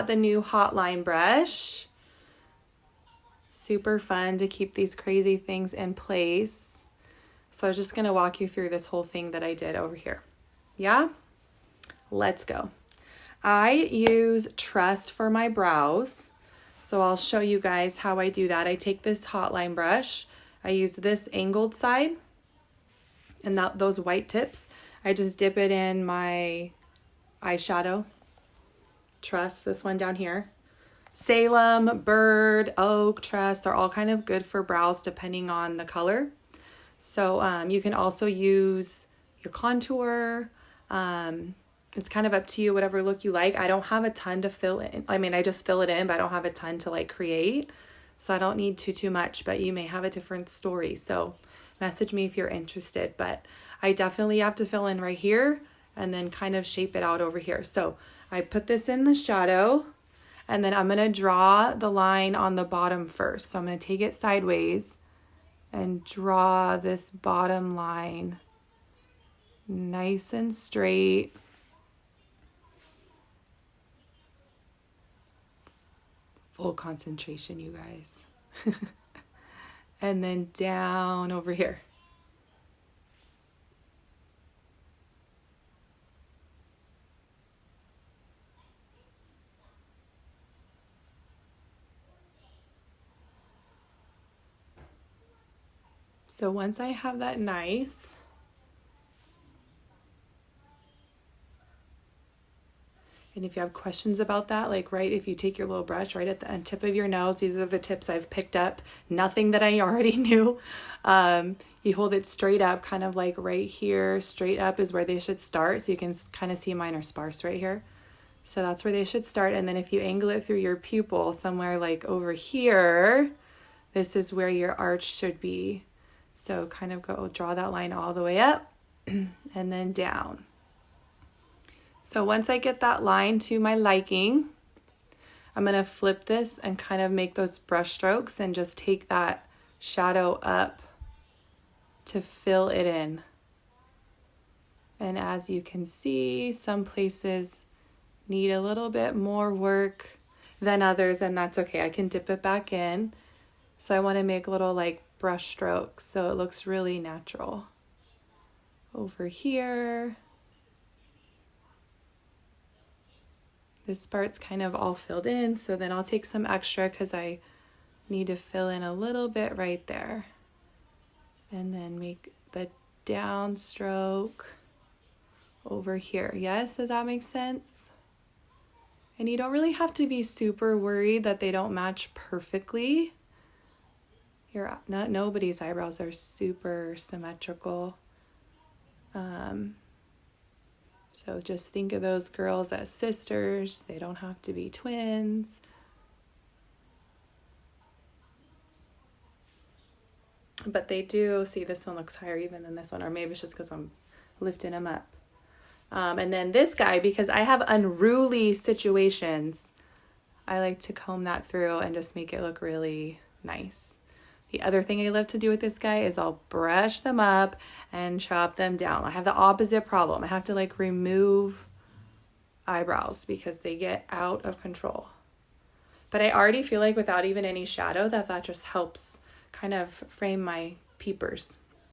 got the new Hotline brush. Super fun to keep these crazy things in place. So I was just going to walk you through this whole thing that I did over here. Yeah? Let's go. I use Trust for my brows. So I'll show you guys how I do that. I take this Hotline brush. I use this angled side and those white tips. I just dip it in my eyeshadow. Trust, this one down here. Salem, Bird, Oak, Trust, they're all kind of good for brows depending on the color. So you can also use your contour. It's kind of up to you, whatever look you like. I don't have a ton to fill in. I mean, I just fill it in, but I don't have a ton to like create. So I don't need too much, but you may have a different story. So message me if you're interested, but I definitely have to fill in right here and then kind of shape it out over here. So I put this in the shadow and then I'm going to draw the line on the bottom first. So I'm going to take it sideways and draw this bottom line nice and straight. Full concentration, you guys. And then down over here. So once I have that nice, and if you have questions about that, like right, if you take your little brush right at the tip of your nose, these are the tips I've picked up, nothing that I already knew. You hold it straight up, kind of like right here, straight up is where they should start. So you can kind of see mine are sparse right here. So that's where they should start. And then if you angle it through your pupil somewhere like over here, this is where your arch should be. So kind of go draw that line all the way up and then down. So once I get that line to my liking, I'm going to flip this and kind of make those brush strokes and just take that shadow up to fill it in. And as you can see, some places need a little bit more work than others, and that's okay. I can dip it back in. So I want to make little like brush strokes so it looks really natural. Over here. This part's kind of all filled in, so then I'll take some extra because I need to fill in a little bit right there. And then make the downstroke over here. Yes, does that make sense? And you don't really have to be super worried that they don't match perfectly. Nobody's eyebrows are super symmetrical. So just think of those girls as sisters. They don't have to be twins. But they do. See, this one looks higher even than this one, or maybe it's just because I'm lifting them up. And then this guy, because I have unruly situations, I like to comb that through and just make it look really nice. The other thing I love to do with this guy is I'll brush them up and chop them down. I have the opposite problem. I have to like remove eyebrows because they get out of control. But I already feel like without even any shadow that just helps kind of frame my peepers.